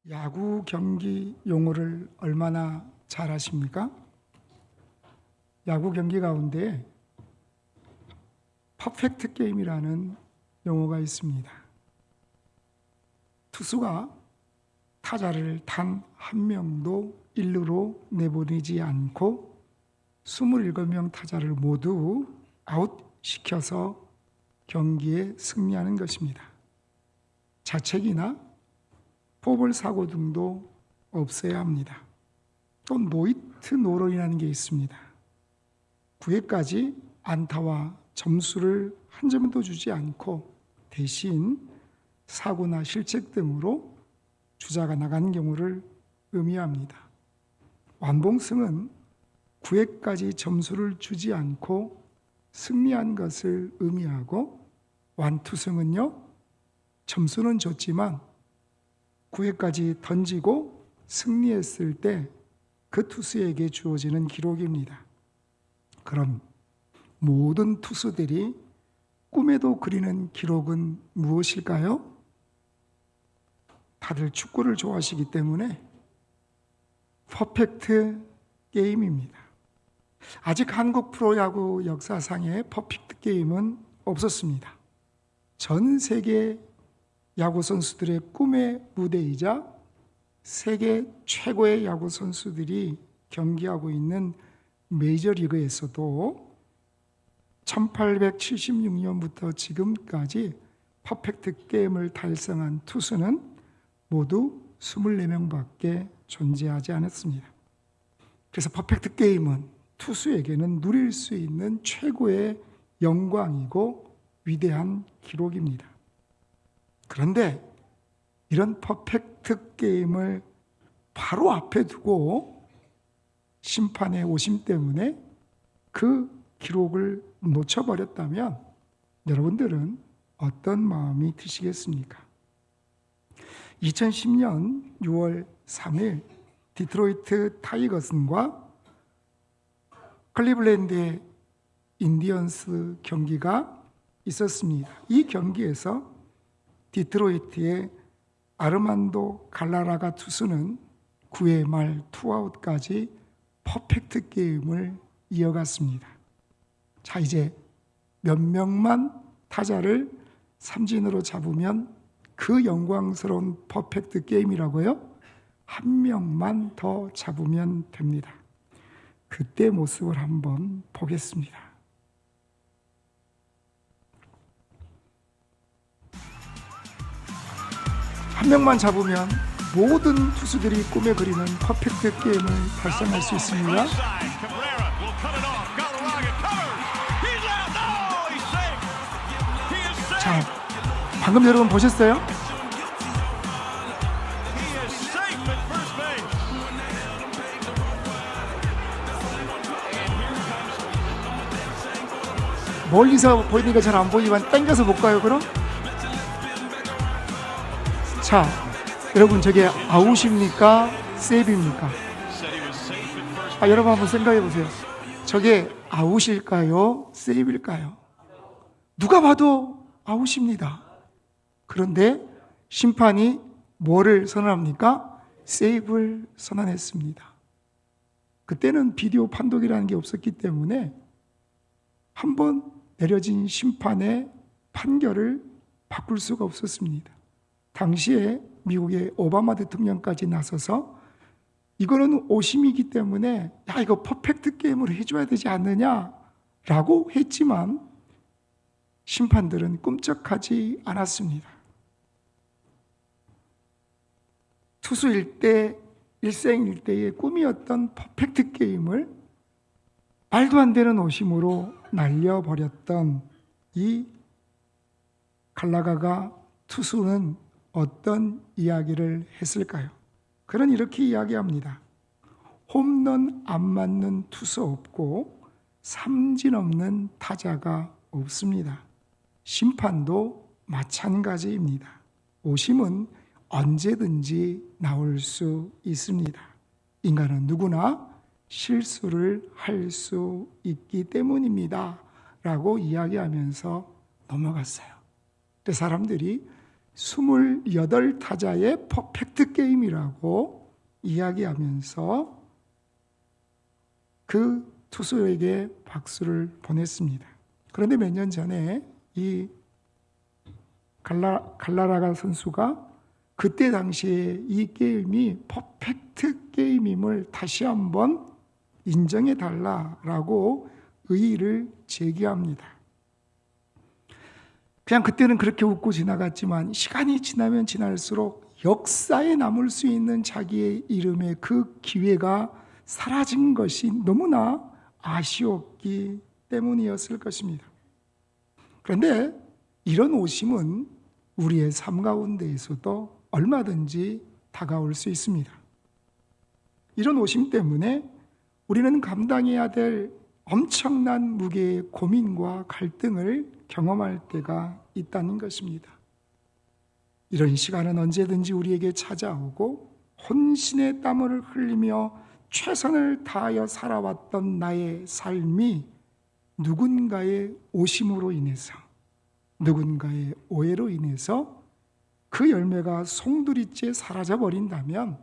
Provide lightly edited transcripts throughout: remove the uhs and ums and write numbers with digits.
야구 경기 용어를 얼마나 잘 아십니까? 야구 경기 가운데 퍼펙트 게임이라는 용어가 있습니다. 투수가 타자를 단 한 명도 1루로 내보내지 않고 27명 타자를 모두 아웃시켜서 경기에 승리하는 것입니다. 자책이나 포볼 사고 등도 없어야 합니다. 또 노히트 노런이라는 게 있습니다. 9회까지 안타와 점수를 한 점도 주지 않고 대신 사고나 실책 등으로 주자가 나가는 경우를 의미합니다. 완봉승은 9회까지 점수를 주지 않고 승리한 것을 의미하고, 완투승은요, 점수는 줬지만 9회까지 던지고 승리했을 때 그 투수에게 주어지는 기록입니다. 그럼 모든 투수들이 꿈에도 그리는 기록은 무엇일까요? 다들 축구를 좋아하시기 때문에 퍼펙트 게임입니다. 아직 한국 프로야구 역사상에 퍼펙트 게임은 없었습니다. 전 세계 야구 선수들의 꿈의 무대이자 세계 최고의 야구 선수들이 경기하고 있는 메이저리그에서도 1876년부터 지금까지 퍼펙트 게임을 달성한 투수는 모두 24명밖에 존재하지 않았습니다. 그래서 퍼펙트 게임은 투수에게는 누릴 수 있는 최고의 영광이고 위대한 기록입니다. 그런데 이런 퍼펙트 게임을 바로 앞에 두고 심판의 오심 때문에 그 기록을 놓쳐버렸다면 여러분들은 어떤 마음이 드시겠습니까? 2010년 6월 3일 디트로이트 타이거스과 클리블랜드 인디언스 경기가 있었습니다. 이 경기에서 디트로이트의 아르만도 갈라라가 투수는 9회 말 투아웃까지 퍼펙트 게임을 이어갔습니다. 자, 이제 몇 명만 타자를 삼진으로 잡으면 그 영광스러운 퍼펙트 게임이라고요? 한 명만 더 잡으면 됩니다. 그때 모습을 한번 보겠습니다. 한 명만 잡으면 모든 투수들이 꿈에 그리는 퍼펙트 게임을 달성할 수 있습니다. 자, 방금 여러분 보셨어요? 멀리서 보이니까 잘 안 보이지만 당겨서 볼까요, 그럼? 자, 여러분 저게 아웃입니까? 세이브입니까? 여러분 한번 생각해 보세요. 저게 아웃일까요? 세이브일까요? 누가 봐도 아웃입니다. 그런데 심판이 뭐를 선언합니까? 세이브를 선언했습니다. 그때는 비디오 판독이라는 게 없었기 때문에 한번 내려진 심판의 판결을 바꿀 수가 없었습니다. 당시에 미국의 오바마 대통령까지 나서서 이거는 오심이기 때문에 이거 퍼펙트 게임으로 해줘야 되지 않느냐라고 했지만 심판들은 꿈쩍하지 않았습니다. 투수일 때, 일생일 때의 꿈이었던 퍼펙트 게임을 말도 안 되는 오심으로 날려버렸던 이 갈라가가 투수는 어떤 이야기를 했을까요? 그는 이렇게 이야기합니다. 홈런 안 맞는 투수 없고 삼진 없는 타자가 없습니다. 심판도 마찬가지입니다. 오심은 언제든지 나올 수 있습니다. 인간은 누구나 실수를 할 수 있기 때문입니다. 라고 이야기하면서 넘어갔어요. 근데 사람들이 28타자의 퍼펙트 게임이라고 이야기하면서 그 투수에게 박수를 보냈습니다. 그런데 몇 년 전에 이 갈라라가 선수가 그때 당시에 이 게임이 퍼펙트 게임임을 다시 한번 인정해달라라고 의의를 제기합니다. 그냥 그때는 그렇게 웃고 지나갔지만 시간이 지나면 지날수록 역사에 남을 수 있는 자기의 이름의 그 기회가 사라진 것이 너무나 아쉬웠기 때문이었을 것입니다. 그런데 이런 오심은 우리의 삶 가운데에서도 얼마든지 다가올 수 있습니다. 이런 오심 때문에 우리는 감당해야 될 엄청난 무게의 고민과 갈등을 경험할 때가 있다는 것입니다. 이런 시간은 언제든지 우리에게 찾아오고 혼신의 땀을 흘리며 최선을 다하여 살아왔던 나의 삶이 누군가의 오심으로 인해서, 누군가의 오해로 인해서 그 열매가 송두리째 사라져버린다면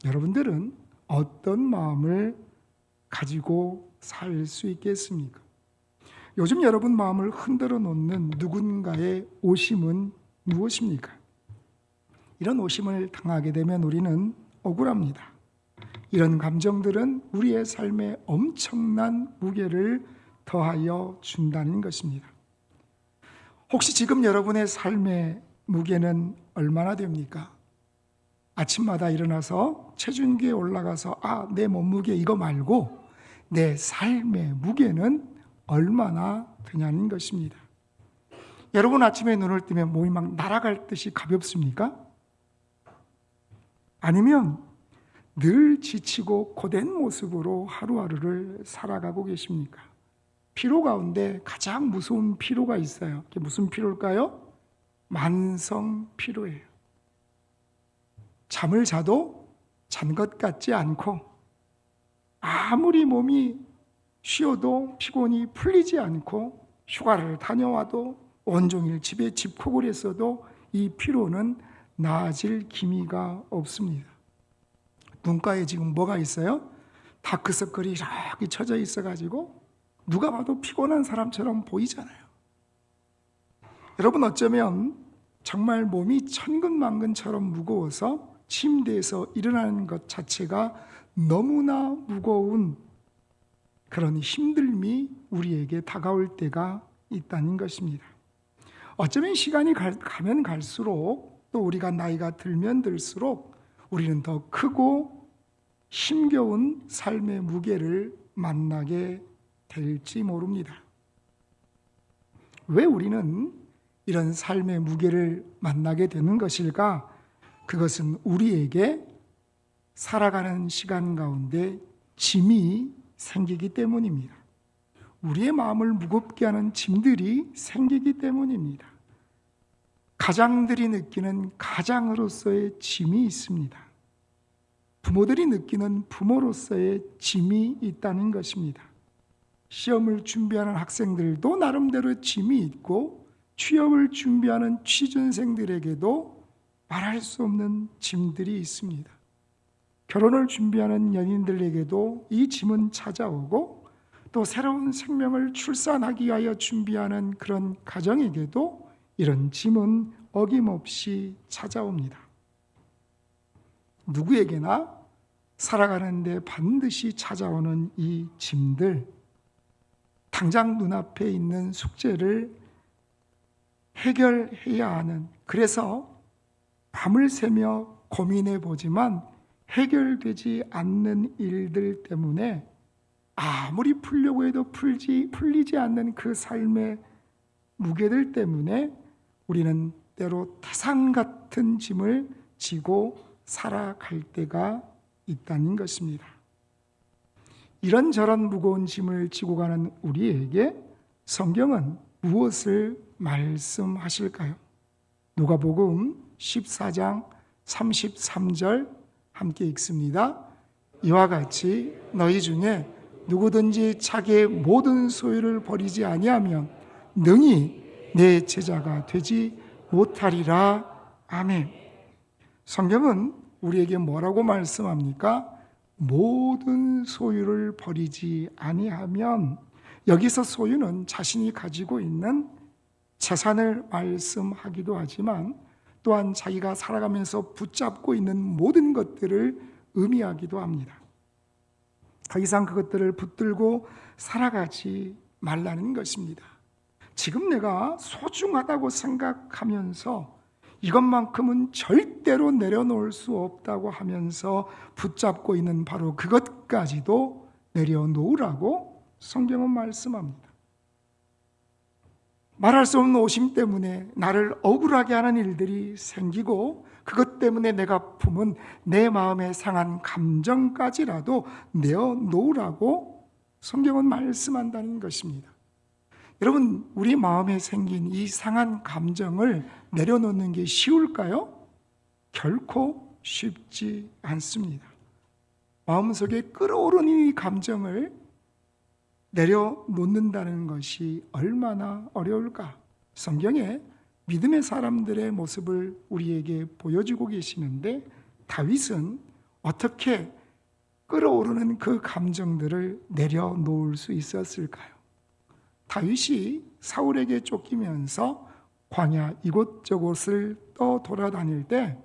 여러분들은 어떤 마음을 가지고 살 수 있겠습니까? 요즘 여러분 마음을 흔들어 놓는 누군가의 오심은 무엇입니까? 이런 오심을 당하게 되면 우리는 억울합니다. 이런 감정들은 우리의 삶에 엄청난 무게를 더하여 준다는 것입니다. 혹시 지금 여러분의 삶의 무게는 얼마나 됩니까? 아침마다 일어나서 체중계에 올라가서 내 몸무게 이거 말고 내 삶의 무게는 얼마나 되냐는 것입니다. 여러분 아침에 눈을 뜨면 몸이 막 날아갈 듯이 가볍습니까? 아니면 늘 지치고 고된 모습으로 하루하루를 살아가고 계십니까? 피로 가운데 가장 무서운 피로가 있어요. 그게 무슨 피로일까요? 만성 피로예요. 잠을 자도 잔 것 같지 않고 아무리 몸이 쉬어도 피곤이 풀리지 않고 휴가를 다녀와도 온종일 집에 집콕을 했어도 이 피로는 나아질 기미가 없습니다. 눈가에 지금 뭐가 있어요? 다크서클이 이렇게 쳐져 있어가지고 누가 봐도 피곤한 사람처럼 보이잖아요. 여러분 어쩌면 정말 몸이 천근만근처럼 무거워서 침대에서 일어나는 것 자체가 너무나 무거운 그런 힘듦이 우리에게 다가올 때가 있다는 것입니다. 어쩌면 시간이 가면 갈수록 또 우리가 나이가 들면 들수록 우리는 더 크고 힘겨운 삶의 무게를 만나게 될지 모릅니다. 왜 우리는 이런 삶의 무게를 만나게 되는 것일까? 그것은 우리에게 살아가는 시간 가운데 짐이 생기기 때문입니다. 우리의 마음을 무겁게 하는 짐들이 생기기 때문입니다. 가장들이 느끼는 가장으로서의 짐이 있습니다. 부모들이 느끼는 부모로서의 짐이 있다는 것입니다. 시험을 준비하는 학생들도 나름대로 짐이 있고 취업을 준비하는 취준생들에게도 말할 수 없는 짐들이 있습니다. 결혼을 준비하는 연인들에게도 이 짐은 찾아오고 또 새로운 생명을 출산하기 위하여 준비하는 그런 가정에게도 이런 짐은 어김없이 찾아옵니다. 누구에게나 살아가는데 반드시 찾아오는 이 짐들, 당장 눈앞에 있는 숙제를 해결해야 하는, 그래서 밤을 새며 고민해 보지만 해결되지 않는 일들 때문에 아무리 풀려고 해도 풀리지 않는 그 삶의 무게들 때문에 우리는 때로 태산 같은 짐을 지고 살아갈 때가 있다는 것입니다. 이런저런 무거운 짐을 지고 가는 우리에게 성경은 무엇을 말씀하실까요? 누가복음 14장 33절 함께 읽습니다. 이와 같이 너희 중에 누구든지 자기의 모든 소유를 버리지 아니하면 능히 내 제자가 되지 못하리라 아멘. 성경은 우리에게 뭐라고 말씀합니까? 모든 소유를 버리지 아니하면, 여기서 소유는 자신이 가지고 있는 재산을 말씀하기도 하지만 또한 자기가 살아가면서 붙잡고 있는 모든 것들을 의미하기도 합니다. 더 이상 그것들을 붙들고 살아가지 말라는 것입니다. 지금 내가 소중하다고 생각하면서 이것만큼은 절대로 내려놓을 수 없다고 하면서 붙잡고 있는 바로 그것까지도 내려놓으라고 성경은 말씀합니다. 말할 수 없는 오심 때문에 나를 억울하게 하는 일들이 생기고 그것 때문에 내가 품은 내 마음에 상한 감정까지라도 내어놓으라고 성경은 말씀한다는 것입니다. 여러분, 우리 마음에 생긴 이 상한 감정을 내려놓는 게 쉬울까요? 결코 쉽지 않습니다. 마음속에 끓어오르는 이 감정을 내려놓는다는 것이 얼마나 어려울까? 성경에 믿음의 사람들의 모습을 우리에게 보여주고 계시는데, 다윗은 어떻게 끓어오르는 그 감정들을 내려놓을 수 있었을까요? 다윗이 사울에게 쫓기면서 광야 이곳저곳을 떠돌아다닐 때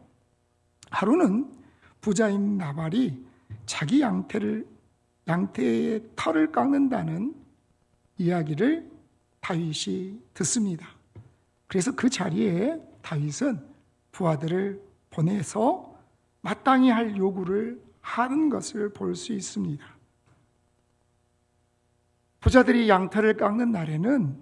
하루는 부자인 나발이 자기 양태의 털을 깎는다는 이야기를 다윗이 듣습니다. 그래서 그 자리에 다윗은 부하들을 보내서 마땅히 할 요구를 하는 것을 볼 수 있습니다. 부자들이 양털을 깎는 날에는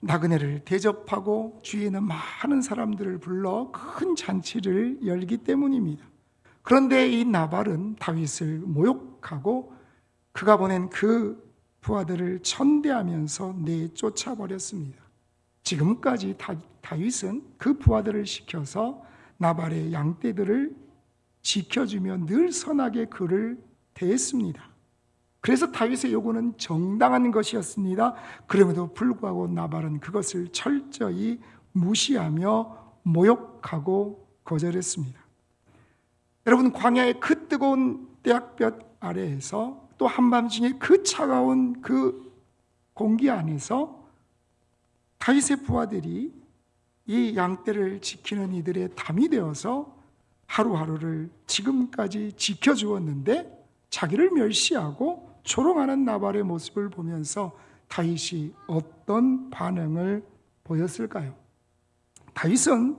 나그네를 대접하고 주위에는 많은 사람들을 불러 큰 잔치를 열기 때문입니다. 그런데 이 나발은 다윗을 모욕하고 그가 보낸 그 부하들을 천대하면서 내쫓아 버렸습니다. 지금까지 다윗은 그 부하들을 시켜서 나발의 양떼들을 지켜주며 늘 선하게 그를 대했습니다. 그래서 다윗의 요구는 정당한 것이었습니다. 그럼에도 불구하고 나발은 그것을 철저히 무시하며 모욕하고 거절했습니다. 여러분, 광야의 그 뜨거운 떼약볕 아래에서 또 한밤중에 그 차가운 그 공기 안에서 다윗의 부하들이 이 양떼를 지키는 이들의 담이 되어서 하루하루를 지금까지 지켜주었는데 자기를 멸시하고 조롱하는 나발의 모습을 보면서 다윗이 어떤 반응을 보였을까요? 다윗은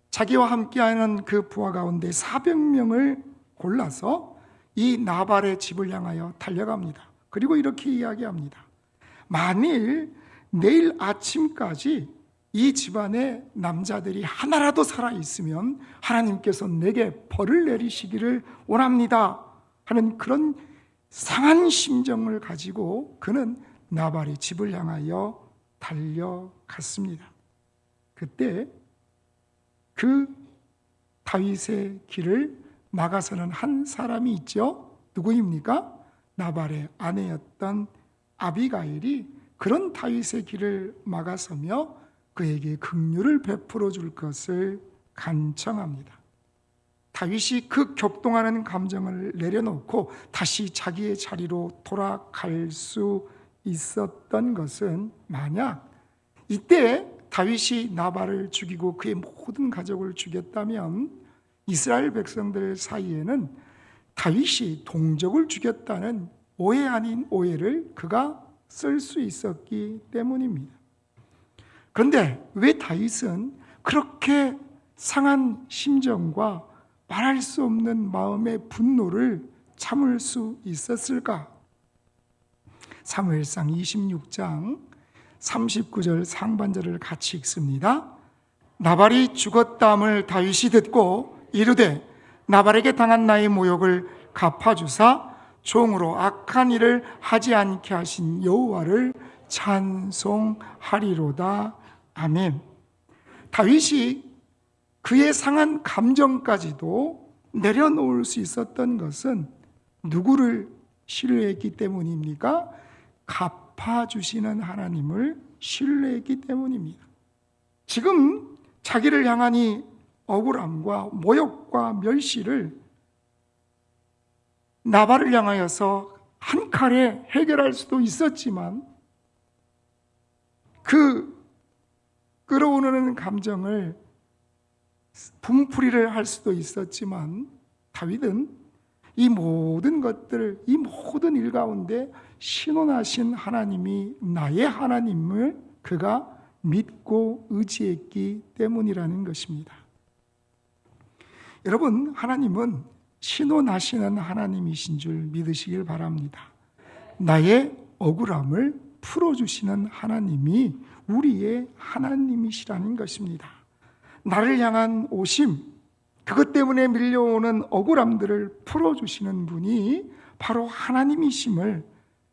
자기와 함께하는 그 부하 가운데 400명을 골라서 이 나발의 집을 향하여 달려갑니다. 그리고 이렇게 이야기합니다. 만일 내일 아침까지 이 집안의 남자들이 하나라도 살아있으면 하나님께서 내게 벌을 내리시기를 원합니다 하는 그런 상한 심정을 가지고 그는 나발의 집을 향하여 달려갔습니다. 그때 그 다윗의 길을 막아서는 한 사람이 있죠. 누구입니까? 나발의 아내였던 아비가일이 그런 다윗의 길을 막아서며 그에게 긍휼을 베풀어 줄 것을 간청합니다. 다윗이 그 격동하는 감정을 내려놓고 다시 자기의 자리로 돌아갈 수 있었던 것은, 만약 이때 다윗이 나발을 죽이고 그의 모든 가족을 죽였다면 이스라엘 백성들 사이에는 다윗이 동족을 죽였다는 오해 아닌 오해를 그가 쓸 수 있었기 때문입니다. 그런데 왜 다윗은 그렇게 상한 심정과 말할 수 없는 마음의 분노를 참을 수 있었을까? 사무엘상 26장 39절 상반절을 같이 읽습니다. 나발이 죽었다함을 다윗이 듣고 이르되 나발에게 당한 나의 모욕을 갚아주사 종으로 악한 일을 하지 않게 하신 여호와를 찬송하리로다. 아멘. 다윗이 그의 상한 감정까지도 내려놓을 수 있었던 것은 누구를 신뢰했기 때문입니까? 갚아주시는 하나님을 신뢰했기 때문입니다. 지금 자기를 향한 이 억울함과 모욕과 멸시를 나발을 향하여서 한 칼에 해결할 수도 있었지만 그 끌어오르는 감정을 분풀이를 할 수도 있었지만 다윗은 이 모든 것들, 이 모든 일 가운데 신원하신 하나님이 나의 하나님을 그가 믿고 의지했기 때문이라는 것입니다. 여러분, 하나님은 신원하시는 하나님이신 줄 믿으시길 바랍니다. 나의 억울함을 풀어주시는 하나님이 우리의 하나님이시라는 것입니다. 나를 향한 오심, 그것 때문에 밀려오는 억울함들을 풀어주시는 분이 바로 하나님이심을,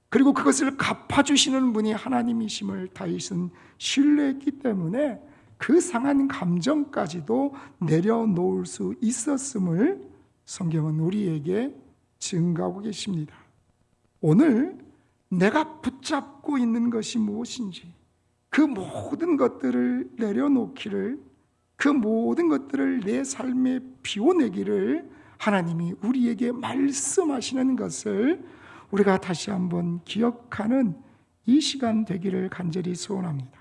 그리고 그것을 갚아주시는 분이 하나님이심을 다윗은 신뢰했기 때문에 그 상한 감정까지도 내려놓을 수 있었음을 성경은 우리에게 증가하고 계십니다. 오늘 내가 붙잡고 있는 것이 무엇인지, 그 모든 것들을 내려놓기를, 그 모든 것들을 내 삶에 비워내기를 하나님이 우리에게 말씀하시는 것을 우리가 다시 한번 기억하는 이 시간 되기를 간절히 소원합니다.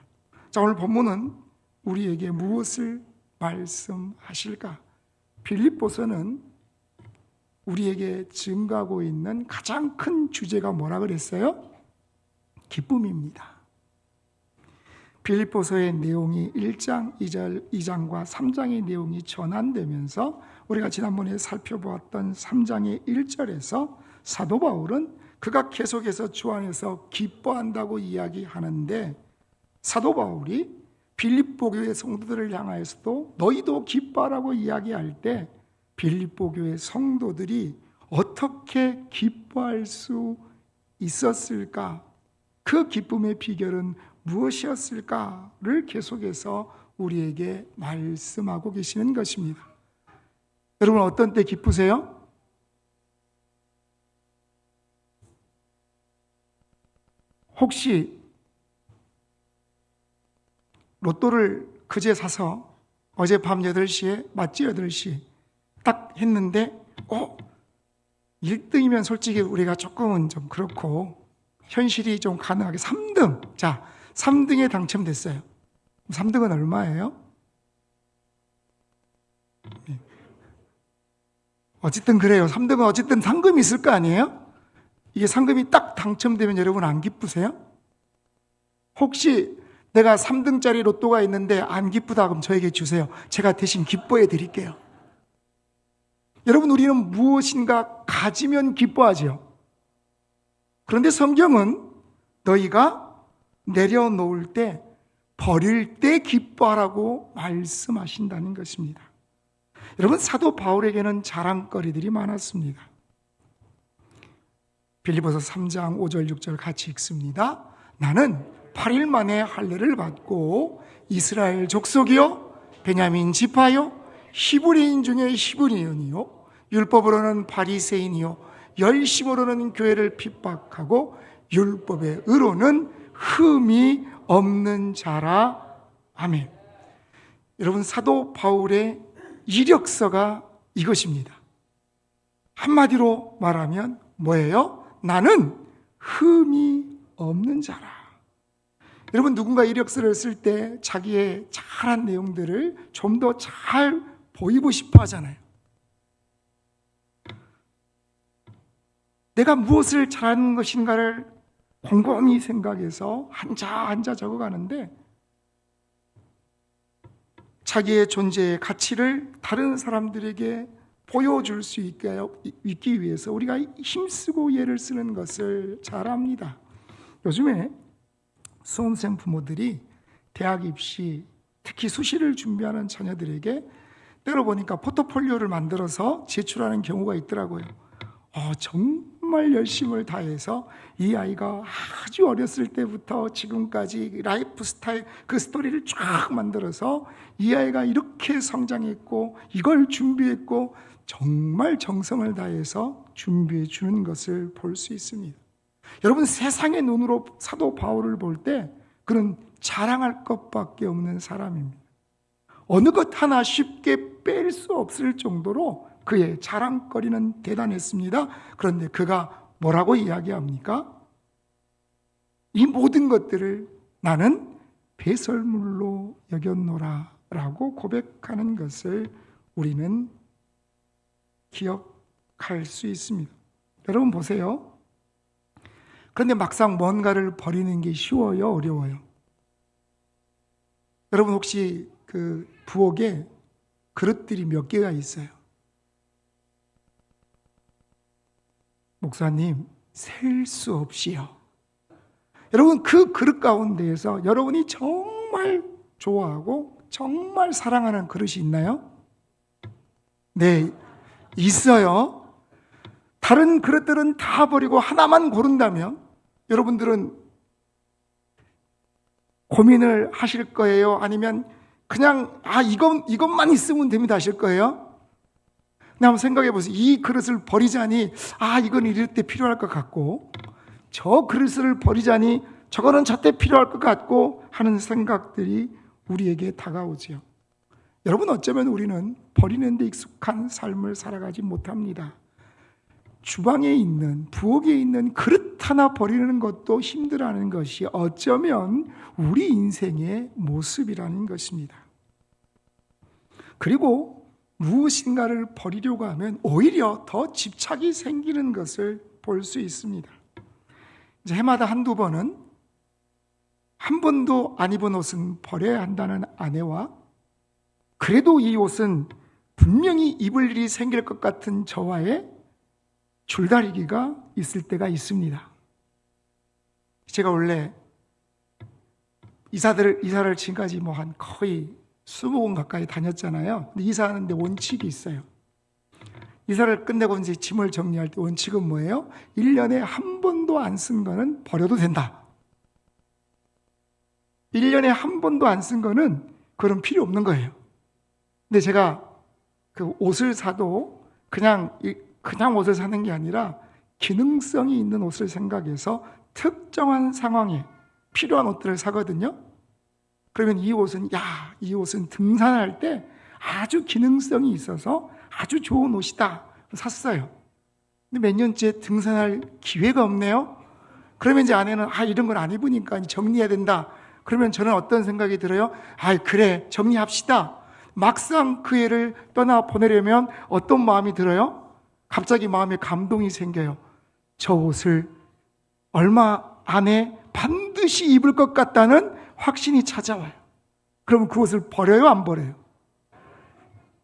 자, 오늘 본문은 우리에게 무엇을 말씀하실까? 빌립보서는 우리에게 증가하고 있는 가장 큰 주제가 뭐라 그랬어요? 기쁨입니다. 빌립보서의 내용이 1장, 2장과 3장의 내용이 전환되면서 우리가 지난번에 살펴보았던 3장의 1절에서 사도 바울은 그가 계속해서 주 안에서 기뻐한다고 이야기하는데, 사도 바울이 빌립보 교회 성도들을 향하여서도 너희도 기뻐하라고 이야기할 때 빌립보 교회 성도들이 어떻게 기뻐할 수 있었을까? 그 기쁨의 비결은 무엇이었을까를 계속해서 우리에게 말씀하고 계시는 것입니다. 여러분, 어떤 때 기쁘세요? 혹시 로또를 그제 사서 어젯밤 8시에 맞지 8시 딱 했는데 1등이면 솔직히 우리가 조금은 좀 그렇고 현실이 좀 가능하게 3등, 자 3등에 당첨됐어요. 3등은 얼마예요? 어쨌든 그래요. 3등은 어쨌든 상금이 있을 거 아니에요? 이게 상금이 딱 당첨되면 여러분 안 기쁘세요? 혹시 내가 3등짜리 로또가 있는데 안 기쁘다 그럼 저에게 주세요. 제가 대신 기뻐해 드릴게요. 여러분, 우리는 무엇인가 가지면 기뻐하죠. 그런데 성경은 너희가 내려놓을 때, 버릴 때 기뻐하라고 말씀하신다는 것입니다. 여러분, 사도 바울에게는 자랑거리들이 많았습니다. 빌립보서 3장 5절 6절 같이 읽습니다. 나는 8일 만에 할례를 받고 이스라엘 족속이요 베냐민 지파요 히브리인 중에 히브리인이요 율법으로는 바리새인이요 열심으로는 교회를 핍박하고 율법의 의로는 흠이 없는 자라. 아멘. 여러분, 사도 바울의 이력서가 이것입니다. 한마디로 말하면 뭐예요? 나는 흠이 없는 자라. 여러분, 누군가 이력서를 쓸 때 자기의 잘한 내용들을 좀 더 잘 보이고 싶어 하잖아요. 내가 무엇을 잘하는 것인가를 곰곰이 생각해서 한자 적어가는데 자기의 존재의 가치를 다른 사람들에게 보여줄 수 있기 위해서 우리가 힘쓰고 애를 쓰는 것을 잘 압니다. 요즘에 수험생 부모들이 대학 입시, 특히 수시를 준비하는 자녀들에게 때로 보니까 포트폴리오를 만들어서 제출하는 경우가 있더라고요. 정말 열심을 다해서 이 아이가 아주 어렸을 때부터 지금까지 라이프 스타일, 그 스토리를 쫙 만들어서 이 아이가 이렇게 성장했고 이걸 준비했고 정말 정성을 다해서 준비해 주는 것을 볼 수 있습니다. 여러분, 세상의 눈으로 사도 바울을 볼 때 그는 자랑할 것밖에 없는 사람입니다. 어느 것 하나 쉽게 뺄 수 없을 정도로 그의 자랑거리는 대단했습니다. 그런데 그가 뭐라고 이야기합니까? 이 모든 것들을 나는 배설물로 여겼노라 라고 고백하는 것을 우리는 기억할 수 있습니다. 여러분 보세요. 그런데 막상 뭔가를 버리는 게 쉬워요? 어려워요? 여러분 혹시 그 부엌에 그릇들이 몇 개가 있어요? 목사님, 셀 수 없이요. 여러분 그 그릇 가운데에서 여러분이 정말 좋아하고 정말 사랑하는 그릇이 있나요? 네, 있어요. 다른 그릇들은 다 버리고 하나만 고른다면 여러분들은 고민을 하실 거예요? 아니면 그냥 이것만 있으면 됩니다 하실 거예요? 근데 한번 생각해 보세요. 이 그릇을 버리자니 이건 이럴 때 필요할 것 같고 저 그릇을 버리자니 저거는 저때 필요할 것 같고 하는 생각들이 우리에게 다가오지요. 여러분 어쩌면 우리는 버리는 데 익숙한 삶을 살아가지 못합니다. 주방에 있는, 부엌에 있는 그릇 하나 버리는 것도 힘들어하는 것이 어쩌면 우리 인생의 모습이라는 것입니다. 그리고 무엇인가를 버리려고 하면 오히려 더 집착이 생기는 것을 볼 수 있습니다. 이제 해마다 한두 번은 한 번도 안 입은 옷은 버려야 한다는 아내와 그래도 이 옷은 분명히 입을 일이 생길 것 같은 저와의 줄다리기가 있을 때가 있습니다. 제가 원래 이사를 지금까지 한 거의 20번 가까이 다녔잖아요. 근데 이사하는데 원칙이 있어요. 이사를 끝내고 이제 짐을 정리할 때 원칙은 뭐예요? 1년에 한 번도 안 쓴 거는 버려도 된다. 1년에 한 번도 안 쓴 거는 그건 필요 없는 거예요. 근데 제가 그 옷을 사도 그냥 옷을 사는 게 아니라 기능성이 있는 옷을 생각해서 특정한 상황에 필요한 옷들을 사거든요. 그러면 이 옷은 등산할 때 아주 기능성이 있어서 아주 좋은 옷이다. 샀어요. 근데 몇 년째 등산할 기회가 없네요. 그러면 이제 아내는 이런 걸 안 입으니까 정리해야 된다. 그러면 저는 어떤 생각이 들어요? 그래, 정리합시다. 막상 그 애를 떠나 보내려면 어떤 마음이 들어요? 갑자기 마음에 감동이 생겨요. 저 옷을 얼마 안에 반드시 입을 것 같다는 확신이 찾아와요. 그러면 그 옷을 버려요? 안 버려요?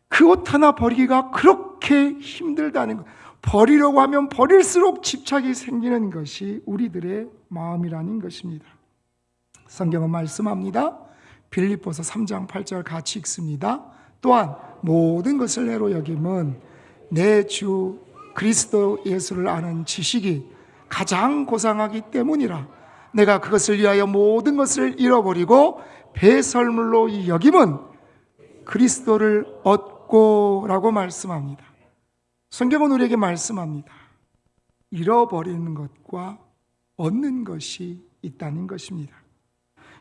그 옷 하나 버리기가 그렇게 힘들다는 것. 버리려고 하면 버릴수록 집착이 생기는 것이 우리들의 마음이라는 것입니다. 성경은 말씀합니다. 빌립보서 3장 8절 같이 읽습니다. 또한 모든 것을 내로 여김은 내 주 그리스도 예수를 아는 지식이 가장 고상하기 때문이라. 내가 그것을 위하여 모든 것을 잃어버리고 배설물로 여김은 그리스도를 얻고 라고 말씀합니다. 성경은 우리에게 말씀합니다. 잃어버리는 것과 얻는 것이 있다는 것입니다.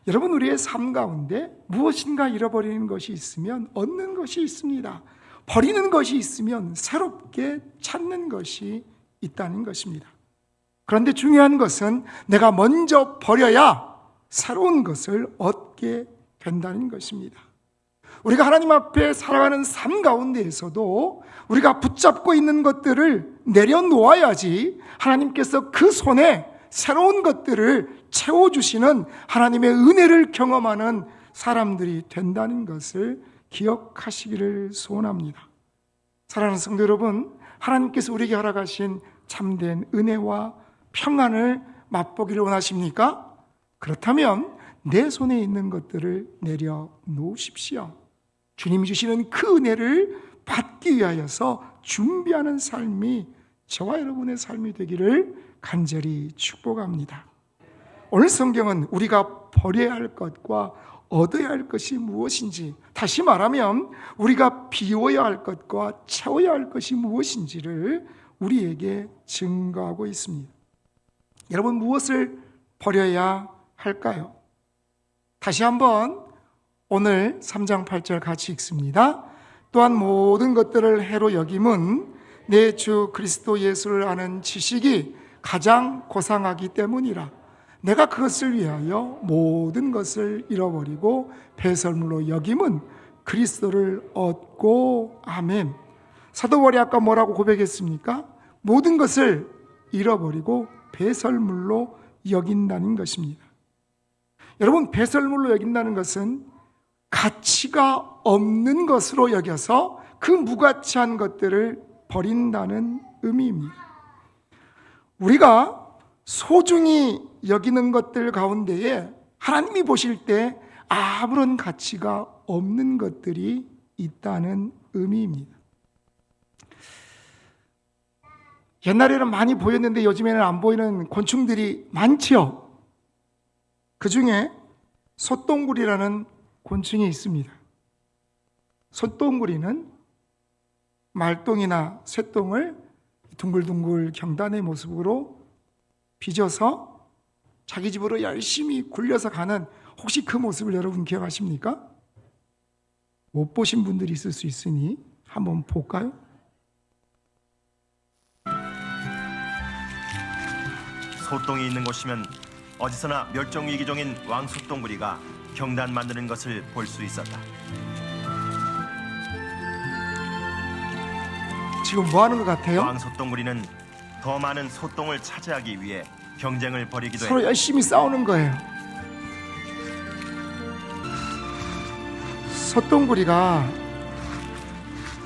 여러분, 우리의 삶 가운데 무엇인가 잃어버리는 것이 있으면 얻는 것이 있습니다. 버리는 것이 있으면 새롭게 찾는 것이 있다는 것입니다. 그런데 중요한 것은 내가 먼저 버려야 새로운 것을 얻게 된다는 것입니다. 우리가 하나님 앞에 살아가는 삶 가운데에서도 우리가 붙잡고 있는 것들을 내려놓아야지 하나님께서 그 손에 새로운 것들을 채워주시는 하나님의 은혜를 경험하는 사람들이 된다는 것을 기억하시기를 소원합니다. 사랑하는 성도 여러분, 하나님께서 우리에게 허락하신 참된 은혜와 평안을 맛보기를 원하십니까? 그렇다면 내 손에 있는 것들을 내려놓으십시오. 주님이 주시는 그 은혜를 받기 위하여서 준비하는 삶이 저와 여러분의 삶이 되기를 간절히 축복합니다. 오늘 성경은 우리가 버려야 할 것과 얻어야 할 것이 무엇인지, 다시 말하면 우리가 비워야 할 것과 채워야 할 것이 무엇인지를 우리에게 증거하고 있습니다. 여러분, 무엇을 버려야 할까요? 다시 한번 오늘 3장 8절 같이 읽습니다. 또한 모든 것들을 해로 여김은 내 주 그리스도 예수를 아는 지식이 가장 고상하기 때문이라. 내가 그것을 위하여 모든 것을 잃어버리고 배설물로 여김은 그리스도를 얻고. 아멘. 사도 바울이 아까 뭐라고 고백했습니까? 모든 것을 잃어버리고 배설물로 여긴다는 것입니다. 여러분, 배설물로 여긴다는 것은 가치가 없는 것으로 여겨서 그 무가치한 것들을 버린다는 의미입니다. 우리가 소중히 여기는 것들 가운데에 하나님이 보실 때 아무런 가치가 없는 것들이 있다는 의미입니다. 옛날에는 많이 보였는데 요즘에는 안 보이는 곤충들이 많죠. 그 중에 솥동굴이라는 곤충이 있습니다. 솥동굴이는 말똥이나 쇠똥을 둥글둥글 경단의 모습으로 빚어서 자기 집으로 열심히 굴려서 가는, 혹시 그 모습을 여러분 기억하십니까? 못 보신 분들이 있을 수 있으니 한번 볼까요? 소똥이 있는 곳이면 어디서나 멸종위기종인 왕소똥구리가 경단 만드는 것을 볼 수 있었다. 지금 뭐 하는 것 같아요? 왕소똥구리는 더 많은 소똥을 차지하기 위해 경쟁을 벌이기도 서로 했다. 열심히 싸우는 거예요. 솥동구리가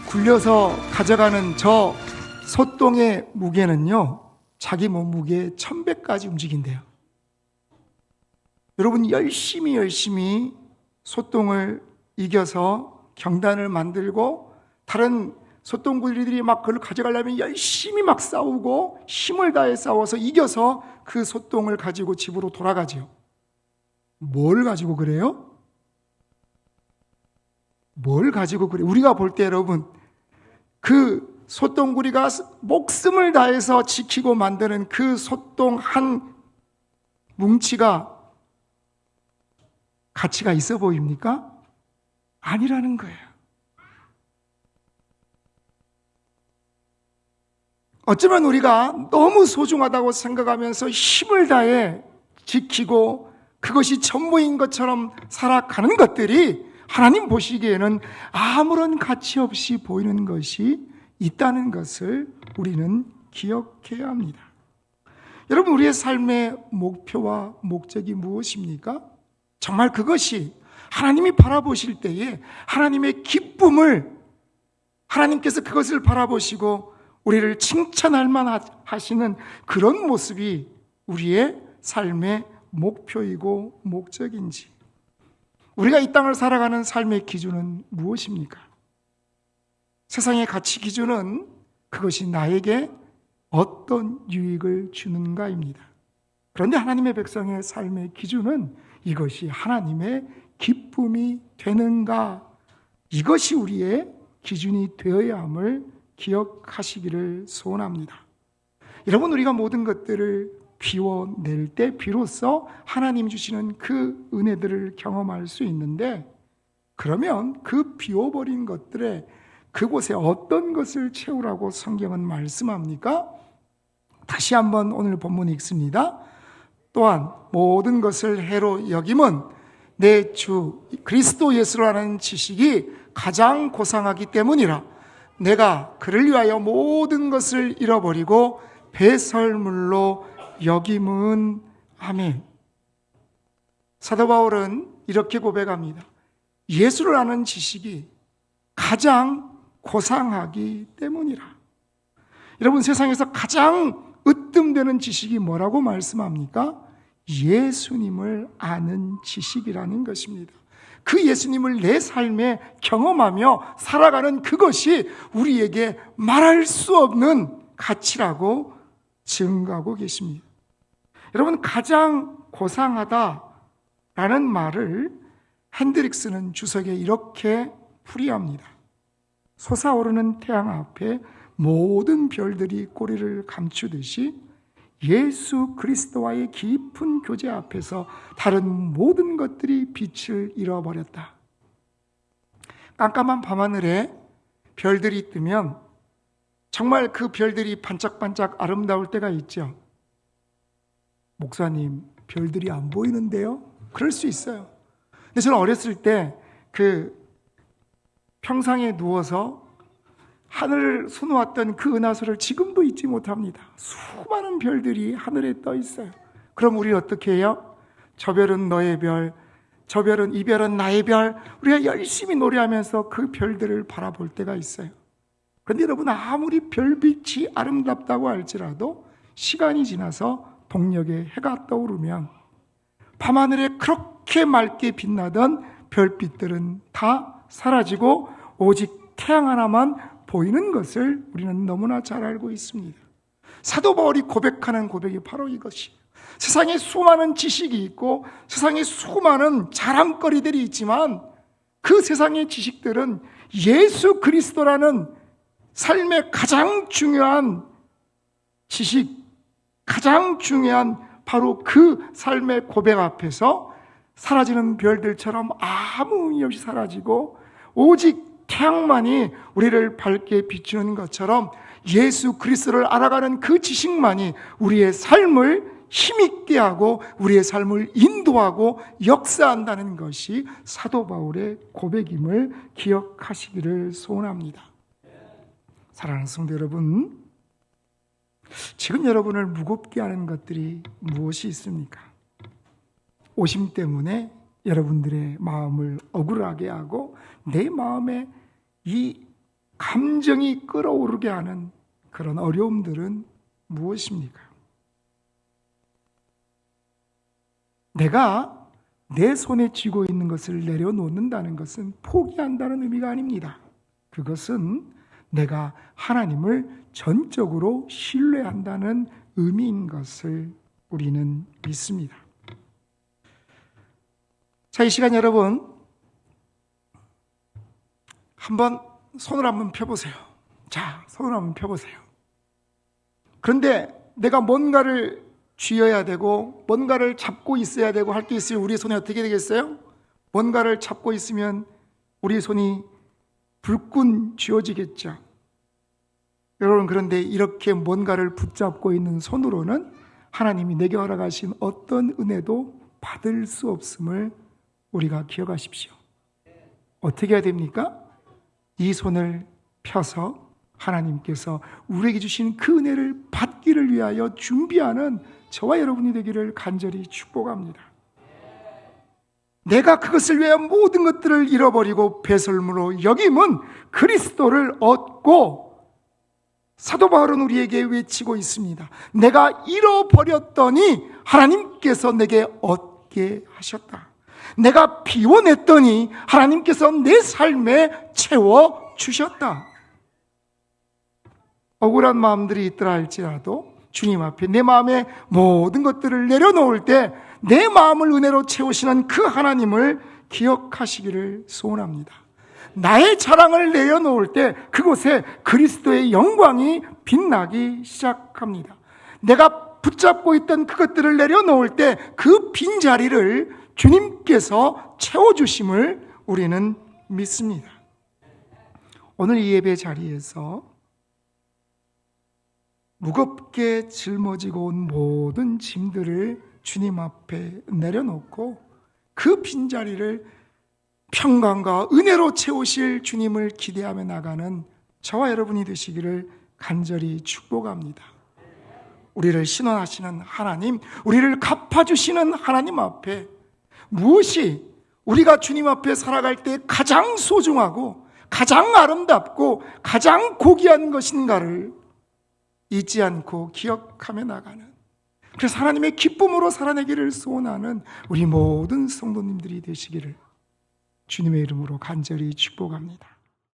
굴려서 가져가는 저 솥동의 무게는요, 자기 몸무게의 1000배까지 움직인대요. 여러분, 열심히 솥동을 이겨서 경단을 만들고 다른 솥동구리들이 막 그걸 가져가려면 열심히 막 싸우고 힘을 다해 싸워서 이겨서 그 솥동을 가지고 집으로 돌아가지요. 뭘 가지고 그래요? 뭘 가지고 그래요? 우리가 볼 때 여러분, 그 솥동구리가 목숨을 다해서 지키고 만드는 그 솥동 한 뭉치가 가치가 있어 보입니까? 아니라는 거예요. 어쩌면 우리가 너무 소중하다고 생각하면서 힘을 다해 지키고 그것이 전부인 것처럼 살아가는 것들이 하나님 보시기에는 아무런 가치 없이 보이는 것이 있다는 것을 우리는 기억해야 합니다. 여러분, 우리의 삶의 목표와 목적이 무엇입니까? 정말 그것이 하나님이 바라보실 때에 하나님의 기쁨을, 하나님께서 그것을 바라보시고 우리를 칭찬할 만하시는 그런 모습이 우리의 삶의 목표이고 목적인지, 우리가 이 땅을 살아가는 삶의 기준은 무엇입니까? 세상의 가치 기준은 그것이 나에게 어떤 유익을 주는가입니다. 그런데 하나님의 백성의 삶의 기준은 이것이 하나님의 기쁨이 되는가, 이것이 우리의 기준이 되어야 함을 기억하시기를 소원합니다. 여러분, 우리가 모든 것들을 비워낼 때 비로소 하나님 주시는 그 은혜들을 경험할 수 있는데, 그러면 그 비워버린 것들에 그곳에 어떤 것을 채우라고 성경은 말씀합니까? 다시 한번 오늘 본문 읽습니다. 또한 모든 것을 해로 여김은 내 주 그리스도 예수라는 지식이 가장 고상하기 때문이라. 내가 그를 위하여 모든 것을 잃어버리고 배설물로 여김은. 아멘. 사도 바울은 이렇게 고백합니다. 예수를 아는 지식이 가장 고상하기 때문이라. 여러분, 세상에서 가장 으뜸되는 지식이 뭐라고 말씀합니까? 예수님을 아는 지식이라는 것입니다. 그 예수님을 내 삶에 경험하며 살아가는 그것이 우리에게 말할 수 없는 가치라고 증거하고 계십니다. 여러분, 가장 고상하다라는 말을 핸드릭스는 주석에 이렇게 풀이합니다. 솟아오르는 태양 앞에 모든 별들이 꼬리를 감추듯이 예수 그리스도와의 깊은 교제 앞에서 다른 모든 것들이 빛을 잃어버렸다. 깜깜한 밤하늘에 별들이 뜨면 정말 그 별들이 반짝반짝 아름다울 때가 있죠. 목사님, 별들이 안 보이는데요? 그럴 수 있어요. 근데 저는 어렸을 때 그 평상에 누워서 하늘을 수놓았던 그 은하수를 지금도 잊지 못합니다. 수많은 별들이 하늘에 떠 있어요. 그럼 우리 어떻게 해요? 저 별은 너의 별, 저 별은 이 별은 나의 별. 우리가 열심히 노래하면서 그 별들을 바라볼 때가 있어요. 그런데 여러분, 아무리 별빛이 아름답다고 할지라도 시간이 지나서 동력의 해가 떠오르면 밤하늘에 그렇게 맑게 빛나던 별빛들은 다 사라지고 오직 태양 하나만 보이는 것을 우리는 너무나 잘 알고 있습니다. 사도 바울이 고백하는 고백이 바로 이것이에요. 세상에 수많은 지식이 있고 세상에 수많은 자랑거리들이 있지만 그 세상의 지식들은 예수 그리스도라는 삶의 가장 중요한 지식, 가장 중요한 바로 그 삶의 고백 앞에서 사라지는 별들처럼 아무 의미 없이 사라지고 오직 태양만이 우리를 밝게 비추는 것처럼 예수 그리스도를 알아가는 그 지식만이 우리의 삶을 힘있게 하고 우리의 삶을 인도하고 역사한다는 것이 사도 바울의 고백임을 기억하시기를 소원합니다. 사랑하는 성도 여러분, 지금 여러분을 무겁게 하는 것들이 무엇이 있습니까? 오심 때문에 여러분들의 마음을 억울하게 하고 내 마음에 이 감정이 끓어오르게 하는 그런 어려움들은 무엇입니까? 내가 내 손에 쥐고 있는 것을 내려놓는다는 것은 포기한다는 의미가 아닙니다. 그것은 내가 하나님을 전적으로 신뢰한다는 의미인 것을 우리는 믿습니다. 자, 이 시간 여러분, 손을 한번 펴보세요. 자, 손을 한번 펴보세요. 그런데 내가 뭔가를 쥐어야 되고 뭔가를 잡고 있어야 되고 할 게 있으면 우리 손이 어떻게 되겠어요? 뭔가를 잡고 있으면 우리 손이 불끈 쥐어지겠죠. 여러분, 그런데 이렇게 뭔가를 붙잡고 있는 손으로는 하나님이 내게 허락하신 어떤 은혜도 받을 수 없음을 우리가 기억하십시오. 어떻게 해야 됩니까? 이 손을 펴서 하나님께서 우리에게 주신 그 은혜를 받기를 위하여 준비하는 저와 여러분이 되기를 간절히 축복합니다. 내가 그것을 위하여 모든 것들을 잃어버리고 배설물로 여김은 그리스도를 얻고, 사도 바울은 우리에게 외치고 있습니다. 내가 잃어버렸더니 하나님께서 내게 얻게 하셨다. 내가 비워냈더니 하나님께서 내 삶에 채워주셨다. 억울한 마음들이 있더라 할지라도 주님 앞에 내 마음의 모든 것들을 내려놓을 때 내 마음을 은혜로 채우시는 그 하나님을 기억하시기를 소원합니다. 나의 자랑을 내려놓을 때 그곳에 그리스도의 영광이 빛나기 시작합니다. 내가 붙잡고 있던 그것들을 내려놓을 때 그 빈자리를 주님께서 채워주심을 우리는 믿습니다. 오늘 이 예배 자리에서 무겁게 짊어지고 온 모든 짐들을 주님 앞에 내려놓고 그 빈자리를 평강과 은혜로 채우실 주님을 기대하며 나가는 저와 여러분이 되시기를 간절히 축복합니다. 우리를 신원하시는 하나님, 우리를 갚아주시는 하나님 앞에 무엇이 우리가 주님 앞에 살아갈 때 가장 소중하고 가장 아름답고 가장 고귀한 것인가를 잊지 않고 기억하며 나가는, 그래서 하나님의 기쁨으로 살아내기를 소원하는 우리 모든 성도님들이 되시기를 주님의 이름으로 간절히 축복합니다.